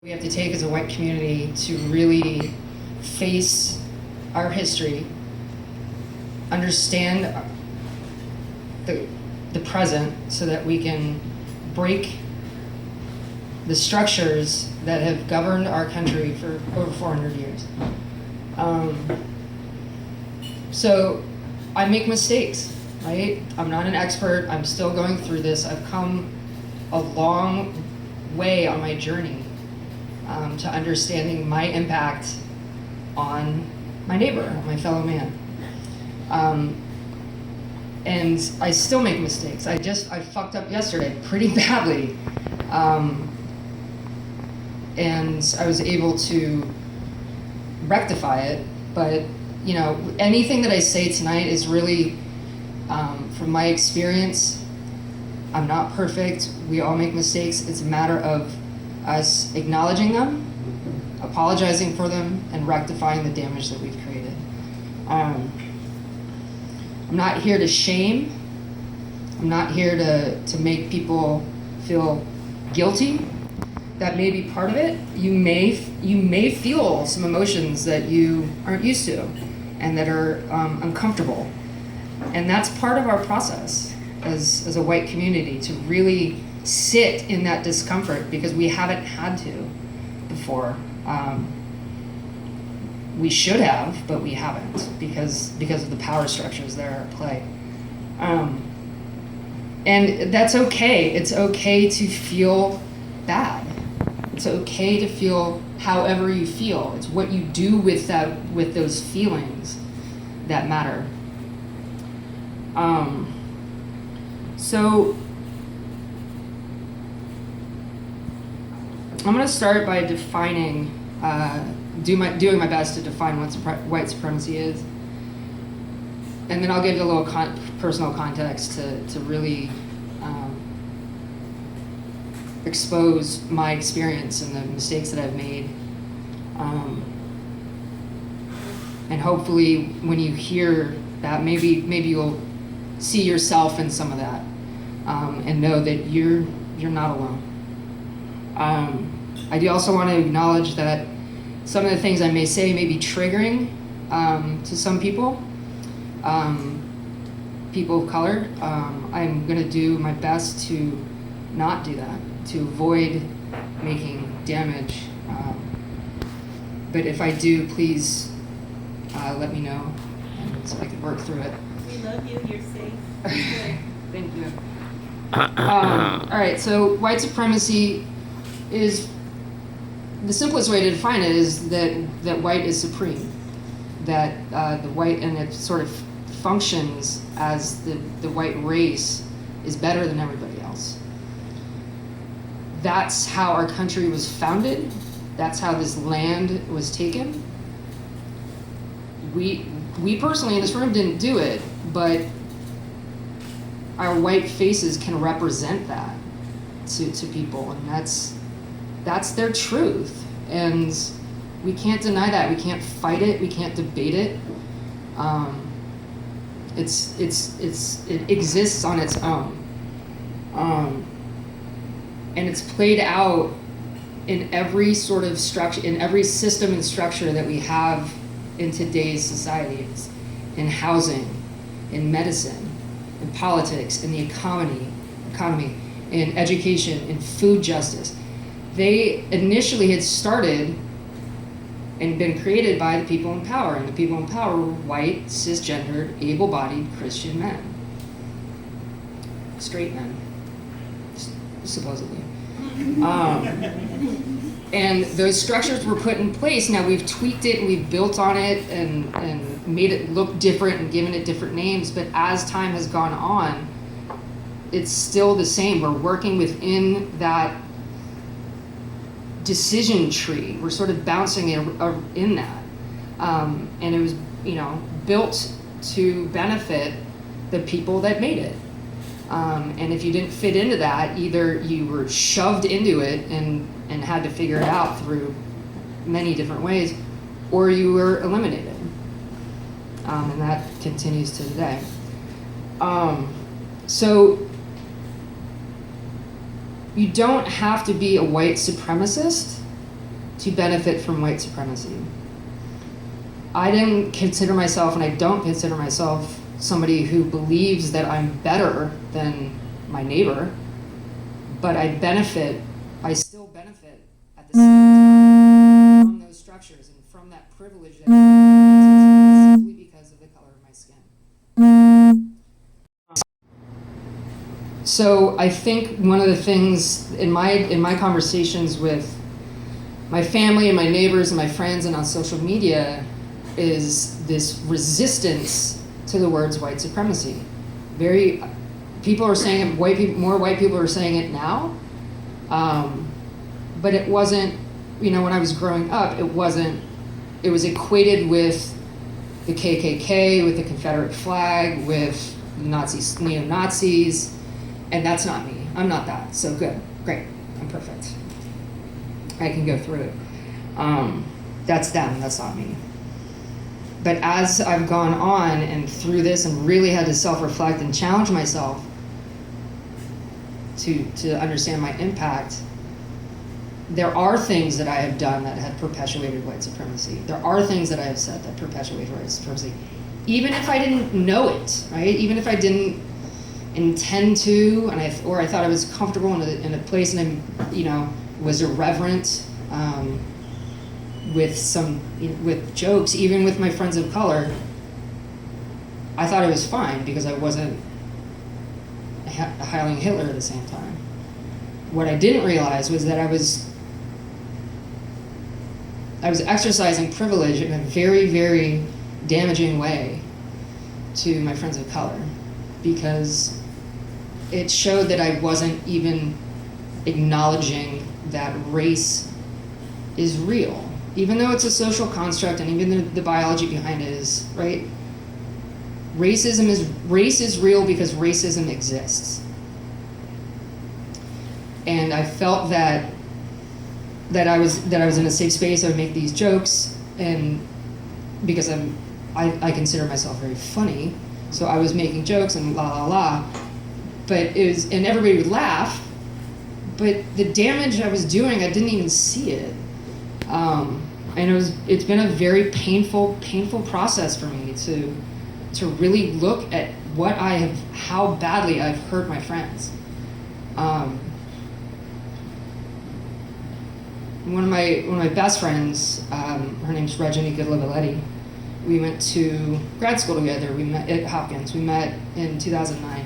We have to take as a white community to really face our history, understand the present so that we can break the structures that have governed our country for over 400 years. So I make mistakes, right? I'm not an expert. I'm still going through this. I've come a long way on my journey to understanding my impact on my neighbor, my fellow man. And I still make mistakes. I fucked up yesterday pretty badly. And I was able to rectify it, but you know, anything that I say tonight is really from my experience. I'm not perfect. We all make mistakes. It's a matter of us acknowledging them, apologizing for them, and rectifying the damage that we've created. I'm not here to shame. I'm not here to make people feel guilty. That may be part of it. You may feel some emotions that you aren't used to and that are uncomfortable. And that's part of our process as a white community, to really sit in that discomfort, because we haven't had to before. We should have, but we haven't because of the power structures that are at play. And that's okay. It's okay to feel bad. It's okay to feel however you feel. It's what you do with those feelings that matter. So I'm going to start by defining, doing my best to define what white supremacy is, and then I'll give you a little personal context to really expose my experience and the mistakes that I've made, and hopefully when you hear that, maybe you'll see yourself in some of that, and know that you're not alone. I do also want to acknowledge that some of the things I may say may be triggering to some people, people of color. I'm going to do my best to not do that, to avoid making damage. But if I do, please let me know so I can work through it. We love you. You're safe. Thank you. All right, so white supremacy is, the simplest way to define it is that white is supreme, that the white, and it sort of functions as the white race is better than everybody else. That's how our country was founded. That's how this land was taken. We personally in this room didn't do it, but our white faces can represent that to people, and that's their truth, and we can't deny that. We can't fight it. We can't debate it. It exists on its own, and it's played out in every sort of structure, in every system and structure that we have in today's societies, in housing, in medicine, in politics, in the economy, in education, in food justice. They initially had started and been created by the people in power, and the people in power were white, cisgendered, able-bodied Christian men. Straight men, supposedly. And those structures were put in place. Now we've tweaked it and we've built on it and made it look different and given it different names, but as time has gone on, it's still the same. We're working within that decision tree. We're sort of bouncing in that. And it was, built to benefit the people that made it. And if you didn't fit into that, either you were shoved into it and had to figure it out through many different ways, or you were eliminated. And that continues to today. So you don't have to be a white supremacist to benefit from white supremacy. I didn't consider myself, and I don't consider myself, somebody who believes that I'm better than my neighbor, but I still benefit at the same time from those structures and from that privilege that I'm granted simply because of the color of my skin. So I think one of the things in my conversations with my family and my neighbors and my friends and on social media is this resistance to the words white supremacy. People are saying it, more white people are saying it now, but it wasn't, when I was growing up, it was equated with the KKK, with the Confederate flag, with Nazis, neo-Nazis, and that's not me. I'm not that, so good, great, I'm perfect. I can go through it. That's them, that's not me. But as I've gone on and through this and really had to self-reflect and challenge myself to understand my impact, there are things that I have done that have perpetuated white supremacy. There are things that I have said that perpetuate white supremacy. Even if I didn't know it, right? Even if I didn't intend to, or I thought I was comfortable in a place and was irreverent with jokes, even with my friends of color, I thought it was fine because I wasn't Heiling Hitler at the same time. What I didn't realize was that I was exercising privilege in a very, very damaging way to my friends of color, because it showed that I wasn't even acknowledging that race is real. Even though it's a social construct and even the biology behind it is, right? Race is real because racism exists. And I felt that I was in a safe space. I would make these jokes, and because I consider myself very funny, so I was making jokes and la la la. But and everybody would laugh, but the damage I was doing, I didn't even see it. And it's been a very painful process for me to really look at how badly I've hurt my friends. One of my best friends, her name's Regina Goodlevaletti. We went to grad school together. We met at Hopkins. We met in 2009.